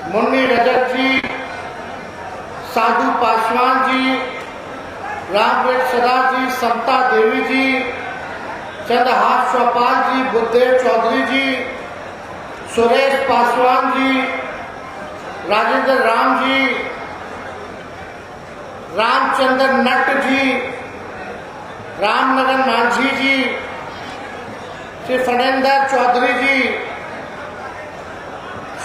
मुन्नी रजक जी, साधु पासवान जी, रामवेद सदा जी, समता देवी जी, चंद्रहास चौपाल जी, बुद्धदेव चौधरी जी, सुरेश पासवान जी, राजेंद्र राम जी, रामचंद्र नट जी, रामनगन मांझी जी, श्री फणेंद्र चौधरी जी,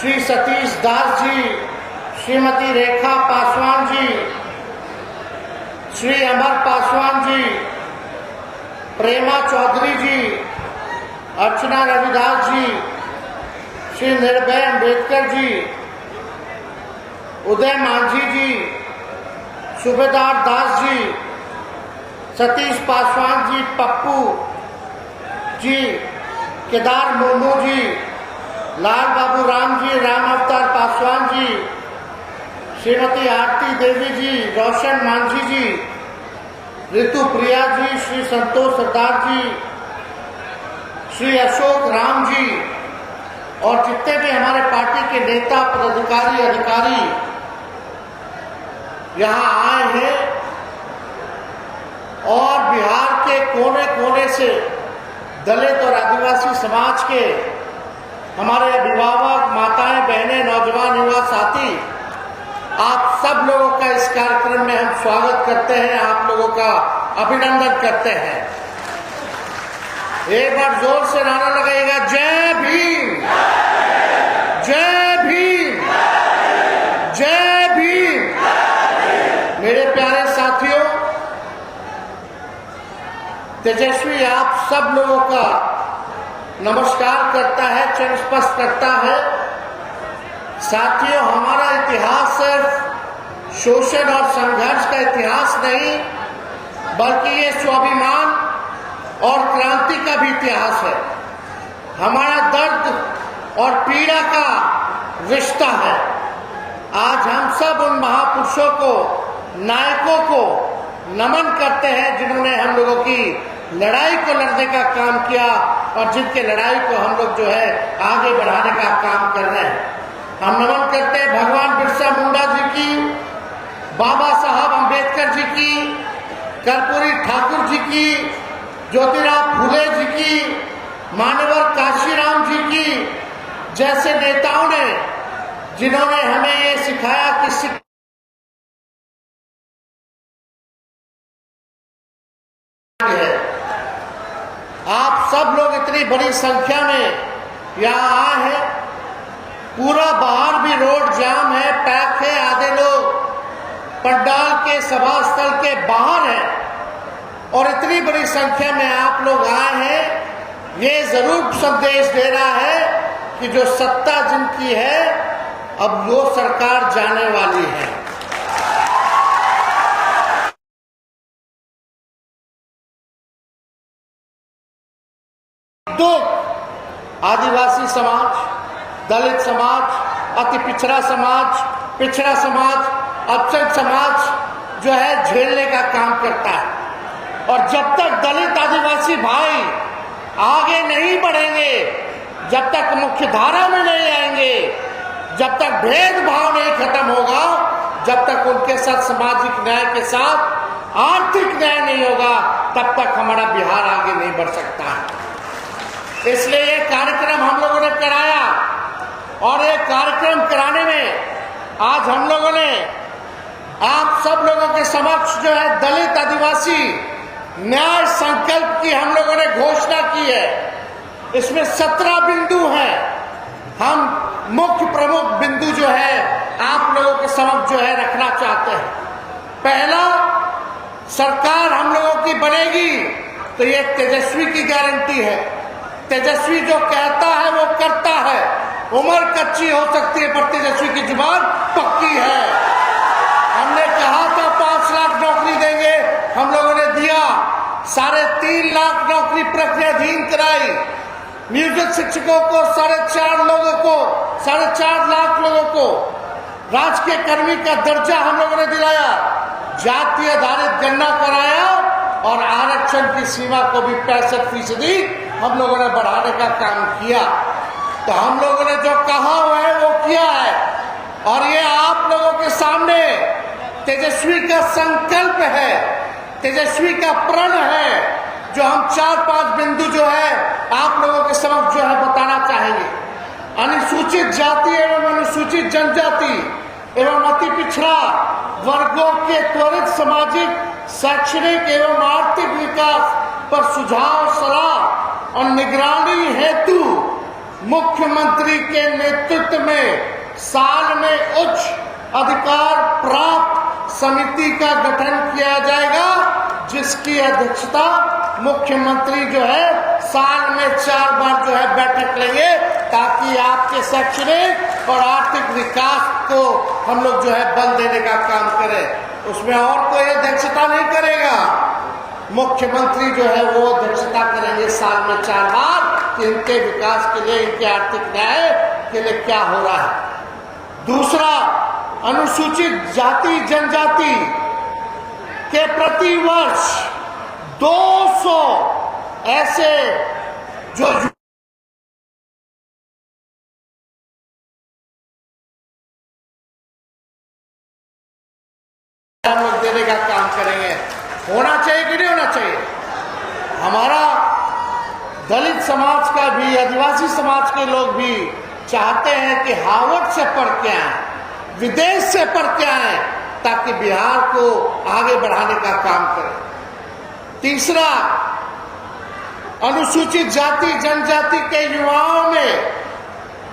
श्री सतीश दास जी, श्रीमती रेखा पासवान जी, श्री अमर पासवान जी, प्रेमा चौधरी जी, अर्चना रविदास जी, श्री निर्भय अम्बेडकर जी, उदय मांझी जी, सूबेदार दास जी, सतीश पासवान जी, पप्पू जी, केदार मुर्मू जी, लाल बाबू राम जी, राम अवतार पासवान जी, श्रीमती आरती देवी जी, रोशन मांझी जी, ऋतु प्रिया जी, श्री संतोष सरदार जी, श्री अशोक राम जी और जितने भी हमारे पार्टी के नेता पदाधिकारी अधिकारी यहाँ आए हैं और बिहार के कोने कोने से दलित और आदिवासी समाज के हमारे अभिभावक, माताएं, बहनें, नौजवान, युवा साथी, आप सब लोगों का इस कार्यक्रम में हम स्वागत करते हैं, आप लोगों का अभिनंदन करते हैं। एक बार जोर से नारा लगाइएगा, जय भीम, जय भीम, जय भीम। मेरे प्यारे साथियों, तेजस्वी आप सब लोगों का नमस्कार करता है, चरण स्पर्श करता है। साथियों, हमारा इतिहास सिर्फ शोषण और संघर्ष का इतिहास नहीं, बल्कि ये स्वाभिमान और क्रांति का भी इतिहास है। हमारा दर्द और पीड़ा का रिश्ता है। आज हम सब उन महापुरुषों को, नायकों को नमन करते हैं जिन्होंने हम लोगों की लड़ाई को लड़ने का काम किया और जिनके लड़ाई को हम लोग जो है आगे बढ़ाने का काम कर रहे हैं। हम नमन करते हैं भगवान बिरसा मुंडा जी की, बाबा साहब अम्बेडकर जी की, कर्पूरी ठाकुर जी की, ज्योतिराव फुले जी की, मान्यवर काशीराम जी की जैसे नेताओं ने, जिन्होंने हमें ये सिखाया कि आप सब लोग इतनी बड़ी संख्या में यहाँ आए हैं। पूरा बाहर भी रोड जाम है, पैक है, आधे लोग पंडाल के सभा स्थल के बाहर हैं और इतनी बड़ी संख्या में आप लोग आए हैं। ये जरूर संदेश दे रहा है कि जो सत्ता जिनकी है अब वो सरकार जाने वाली है। तो आदिवासी समाज, दलित समाज, अति पिछड़ा समाज, अल्पसंख्यक समाज जो है झेलने का काम करता है। और जब तक दलित आदिवासी भाई आगे नहीं बढ़ेंगे, जब तक मुख्य धारा में नहीं आएंगे, जब तक भेदभाव नहीं खत्म होगा, जब तक उनके साथ सामाजिक न्याय के साथ आर्थिक न्याय नहीं होगा, तब तक हमारा बिहार आगे नहीं बढ़ सकता है। इसलिए ये कार्यक्रम हम लोगों ने कराया और ये कार्यक्रम कराने में आज हम लोगों ने आप सब लोगों के समक्ष जो है दलित आदिवासी न्याय संकल्प की हम लोगों ने घोषणा की है। इसमें 17 बिंदु हैं। हम मुख्य प्रमुख बिंदु जो है आप लोगों के समक्ष जो है रखना चाहते हैं। पहला, सरकार हम लोगों की बनेगी तो ये तेजस्वी की गारंटी है। तेजस्वी जो कहता है वो करता है। उम्र कच्ची हो सकती है पर तेजस्वी की जुबान पक्की है। हमने कहा था 5 लाख नौकरी देंगे, हम लोगों ने दिया। 3.5 लाख नौकरी प्रक्रियाधीन कराई। म्यूजिक शिक्षकों को 4.5 लोगों को 4.5 लाख लोगों को राजकीय कर्मी का दर्जा हम लोगों ने दिलाया। जाति आधारित गणना कराया और आरक्षण की सीमा को भी 65% हम लोगों ने बढ़ाने का काम किया। तो हम लोगों ने जो कहा हुआ है वो किया है। और ये आप लोगों के सामने तेजस्वी का संकल्प है, तेजस्वी का प्रण है, जो हम 4-5 बिंदु जो है आप लोगों के समक्ष जो है बताना चाहेंगे। अनुसूचित जाति एवं अनुसूचित जनजाति एवं अति पिछड़ा वर्गों के त्वरित सामाजिक, शैक्षणिक एवं आर्थिक विकास पर सुझाव, सलाह और निगरानी हेतु मुख्यमंत्री के नेतृत्व में साल में उच्च अधिकार प्राप्त समिति का गठन किया जाएगा, जिसकी अध्यक्षता मुख्यमंत्री जो है साल में 4 बार जो है बैठक लेंगे, ताकि आपके शैक्षणिक और आर्थिक विकास को हम लोग जो है बल देने का काम करें। उसमें और कोई अध्यक्षता नहीं करेगा, मुख्यमंत्री जो है वो अध्यक्षता करेंगे साल में 4 बार कि इनके विकास के लिए, इनके आर्थिक न्याय के लिए क्या हो रहा है। दूसरा, अनुसूचित जाति जनजाति के प्रति वर्ष 200 ऐसे जो हम लोग देने का काम करेंगे। होना चाहिए कि नहीं होना चाहिए? हमारा दलित समाज का भी, आदिवासी समाज के लोग भी चाहते हैं कि हार्वर्ड से पढ़ के आए, विदेश से पढ़ के आए, ताकि बिहार को आगे बढ़ाने का काम करें। तीसरा, अनुसूचित जाति जनजाति के युवाओं में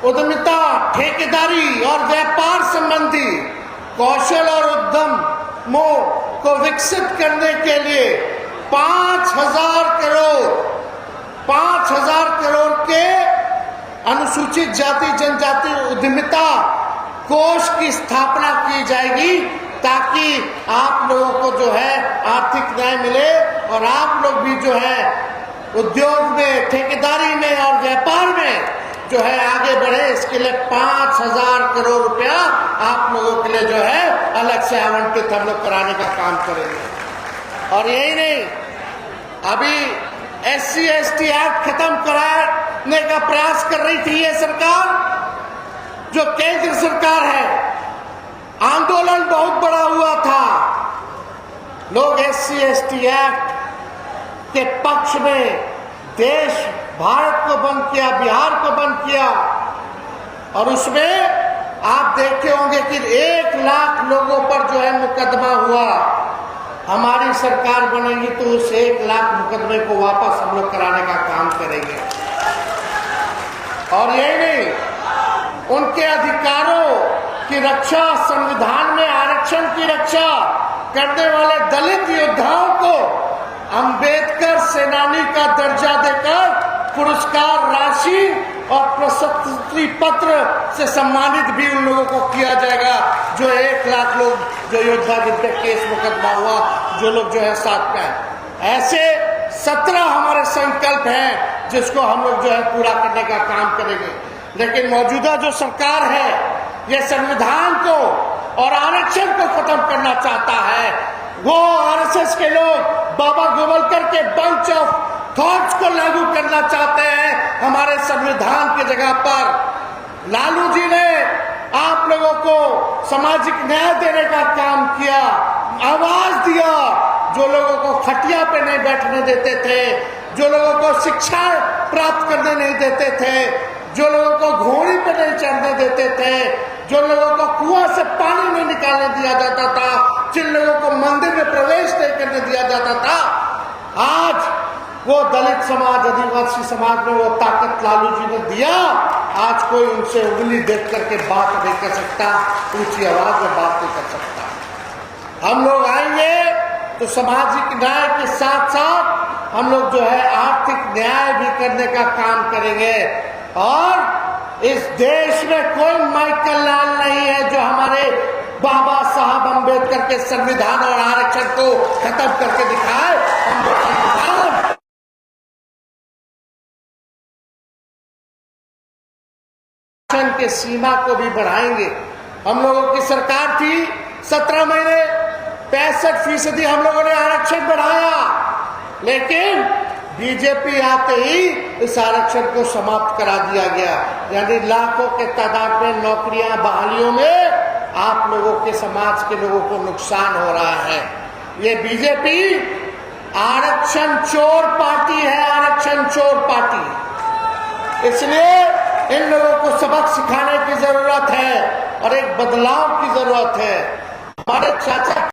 उद्यमिता, ठेकेदारी और व्यापार संबंधी कौशल और उद्यमों को विकसित करने के लिए 5,000 करोड़ के अनुसूचित जाति जनजाति उद्यमिता कोष की स्थापना की जाएगी, ताकि आप लोगों को जो है आर्थिक न्याय मिले और आप लोग भी जो है उद्योग में, ठेकेदारी में और व्यापार में जो है आगे बढ़े। इसके लिए 5,000 करोड़ रुपया आप लोगों के लिए जो है अलग से आवंटित हम लोग कराने का काम करेंगे। और यही नहीं, अभी SC/ST एक्ट खत्म कराने का प्रयास कर रही थी ये सरकार, जो केंद्र सरकार है। आंदोलन बहुत बड़ा हुआ था, लोग SC/ST एक्ट के पक्ष में देश, भारत को बंद किया, बिहार को बंद किया, और उसमें आप देखे होंगे कि 1 लाख लोगों पर जो है मुकदमा हुआ। हमारी सरकार बनेगी तो उस 1 लाख मुकदमे को वापस हम लोग कराने का काम करेंगे। और यही नहीं, उनके अधिकारों की रक्षा, संविधान में आरक्षण की रक्षा करने वाले दलित योद्धाओं को अंबेडकर सेनानी का दर्जा देकर पुरस्कार राशि और प्रशस्ति पत्र से सम्मानित भी उन लोगों को किया जाएगा, जो 1 लाख लोग जो योद्धा जिन पे केस मुकदमा हुआ, जो लोग जो है साथ में हैं। ऐसे 17 हमारे संकल्प हैं जिसको हम लोग जो है पूरा करने का काम करेंगे। लेकिन मौजूदा जो सरकार है, ये संविधान को और आरक्षण को खत्म करना चाहता है। वो RSS के लोग बाबा गोवलकर के बंच ऑफ थॉट्स को लागू करना चाहते हैं हमारे संविधान की जगह पर। लालू जी ने आप लोगों को सामाजिक न्याय देने का काम किया, आवाज दिया, जो लोगों को खटिया पे नहीं बैठने देते थे, जो लोगों को शिक्षा प्राप्त करने नहीं देते थे, जो लोगों को घोड़ी पे नहीं चढ़ने देते थे, जो लोगों को कुआं से पानी नहीं निकालने दिया जाता था, जिन लोगों को मंदिर में प्रवेश नहीं करने दिया जाता था, आज वो दलित समाज, आदिवासी समाज में वो ताकत लालू जी ने दिया। आज कोई उनसे उंगली देख करके बात नहीं कर सकता, ऊंची आवाज में बात नहीं कर सकता। हम लोग आएंगे तो सामाजिक न्याय के साथ साथ हम लोग जो है आर्थिक न्याय भी करने का काम करेंगे। और इस देश में कोई माइकल लाल नहीं है जो हमारे बाबा साहब अम्बेडकर के संविधान और आरक्षण को खत्म करके दिखाए। आरक्षण के सीमा को भी बढ़ाएंगे। हम लोगों की सरकार थी, 17 महीने 65% हम लोगों ने आरक्षण बढ़ाया, लेकिन बीजेपी आते ही इस आरक्षण को समाप्त करा दिया गया। यानी लाखों के तादाद में नौकरियां, बहालियों में आप लोगों के समाज के लोगों को नुकसान हो रहा है। ये बीजेपी आरक्षण चोर पार्टी है, आरक्षण चोर पार्टी। इसलिए इन लोगों को सबक सिखाने की जरूरत है और एक बदलाव की जरूरत है। हमारे चाचा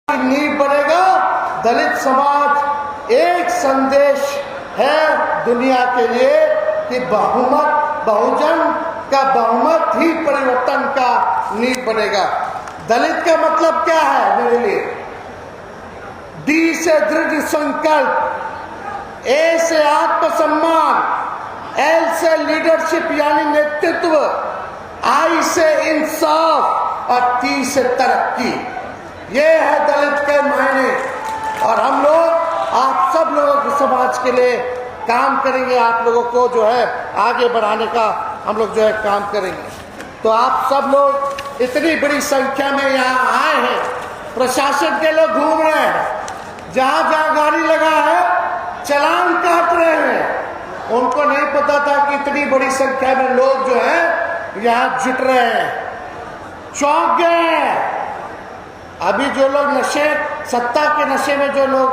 नींव बनेगा। दलित समाज एक संदेश है दुनिया के लिए कि बहुजन का बहुमत ही परिवर्तन का नींव बनेगा। दलित का मतलब क्या है मेरे लिए? डी से दृढ़ संकल्प, ए से आत्मसम्मान, एल से लीडरशिप यानी नेतृत्व, आई से इंसाफ और टी से तरक्की। ये है दलित के मायने। और हम लोग आप सब लोगों के समाज के लिए काम करेंगे, आप लोगों को जो है आगे बढ़ाने का हम लोग जो है काम करेंगे। तो आप सब लोग इतनी बड़ी संख्या में यहाँ आए हैं, प्रशासन के लोग घूम रहे हैं, जहाँ जहाँ गाड़ी लगा है चालान काट रहे हैं। उनको नहीं पता था कि इतनी बड़ी संख्या में लोग जो है यहाँ जुट रहे हैं, चौंक गए हैं। अभी जो लोग नशे, सत्ता के नशे में जो लोग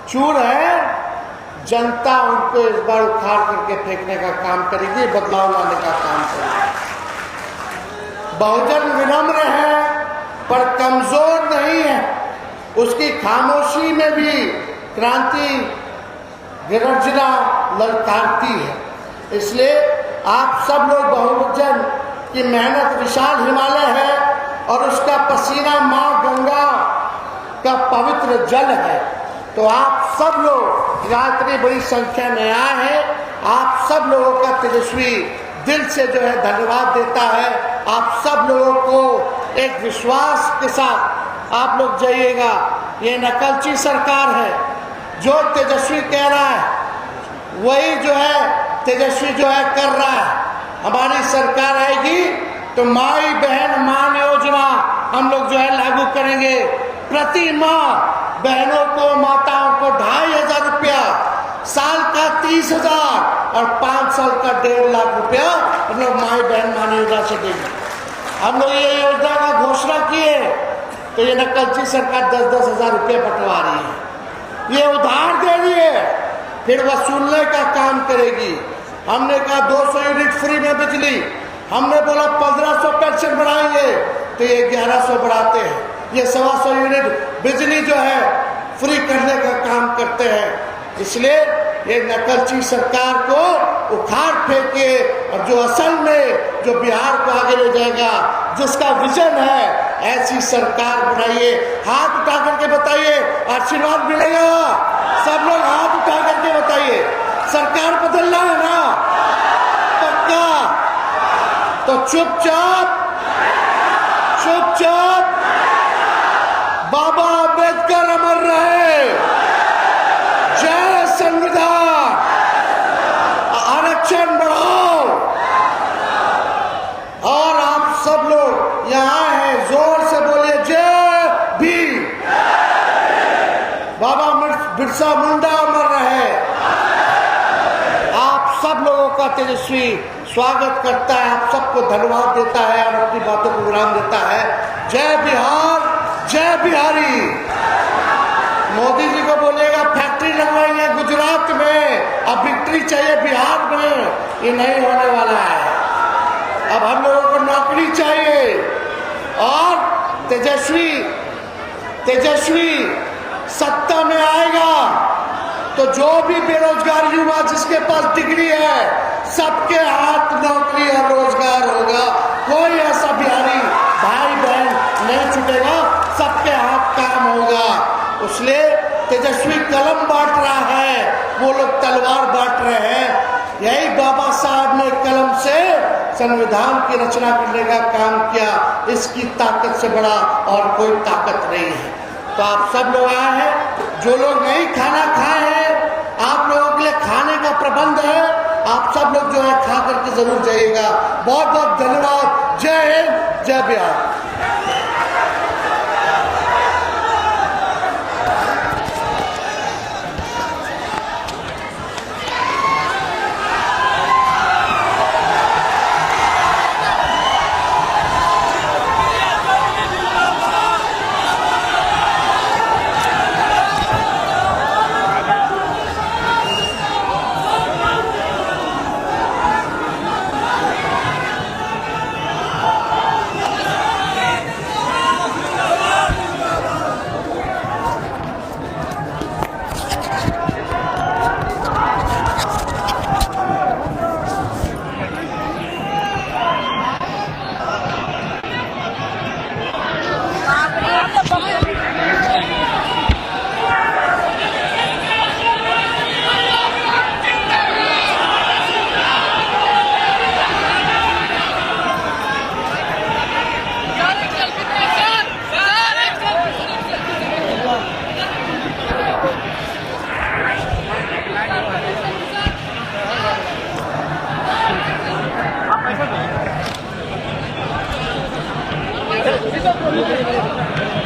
चूर हैं, जनता उनको इस बार उखाड़ करके फेंकने का काम करेगी, बदलाव लाने का काम करेगी। बहुजन विनम्र है पर कमजोर नहीं है, उसकी खामोशी में भी क्रांति गर्जना ललकारती है। इसलिए आप सब लोग, बहुजन की मेहनत विशाल हिमालय है और उसका पसीना मां गंगा का पवित्र जल है। तो आप सब लोग यहाँ इतनी बड़ी संख्या में आए हैं, आप सब लोगों का तेजस्वी दिल से जो है धन्यवाद देता है। आप सब लोगों को एक विश्वास के साथ आप लोग जाइएगा। ये नकलची सरकार है, जो तेजस्वी कह रहा है वही जो है तेजस्वी जो है कर रहा है। हमारी सरकार आएगी तो माई बहन मान योजना हम लोग जो है लागू करेंगे। प्रति माह बहनों को, माताओं को 2,500 रुपया, साल का 30,000 और 5 साल का 1.5 लाख रुपया हम लोग माई बहन मान योजना से देंगे। हम लोग ये योजना का घोषणा किए तो ये नकलची सरकार 10-10 हजार रुपये बंटवा रही है, ये उधार दे रही है, फिर वसूलने का काम करेगी। हमने कहा 200 यूनिट फ्री में बिजली, हमने बोला 1500 पेंशन बढ़ाएंगे तो ये 1100 बढ़ाते हैं। ये 125 यूनिट बिजली जो है फ्री करने का काम करते हैं। इसलिए ये नकलची सरकार को उखाड़ फेंके और जो असल में जो बिहार को आगे ले जाएगा, जिसका विजन है, ऐसी सरकार बनाइए। हाथ उठा करके बताइए, आशीर्वाद मिलेगा। सब लोग हाथ उठा करके बताइए, सरकार बदलना है ना, पक्का। तो चुपचाप बाबा अम्बेडकर अमर रहे, जय संविधान, आरक्षण बढ़ाओ। और आप सब लोग यहाँ हैं, जोर से बोलिए जय भीम, बाबा बिरसा मुंडा अमर रहे। आप सब लोगों का तेजस्वी स्वागत करता है, आप सबको धन्यवाद देता है और अपनी बातों को विराम देता है। जय बिहार, जय बिहारी। मोदी जी को बोलेगा फैक्ट्री लगवाइए गुजरात में, अब विक्ट्री चाहिए बिहार में, ये नहीं होने वाला है। अब हम लोगों को नौकरी चाहिए और तेजस्वी सत्ता में आएगा तो जो भी बेरोजगार युवा जिसके पास डिग्री है, सबके हाथ नौकरी और रोजगार होगा। कोई ऐसा बिहारी भाई बहन नहीं छूटेगा, सबके हाथ काम होगा। इसलिए तेजस्वी कलम बांट रहा है, वो लोग तलवार बांट रहे हैं। यही बाबा साहब ने कलम से संविधान की रचना करने का काम किया। इसकी ताकत से बड़ा और कोई ताकत नहीं है। तो आप सब लोग आए हैं, जो लोग नहीं खाना खाए हैं, आप लोगों के लिए खाने का प्रबंध है। आप सब लोग जो है खा करके जरूर जाइएगा। बहुत बहुत धन्यवाद। जय हिंद, जय बिहार। पैसा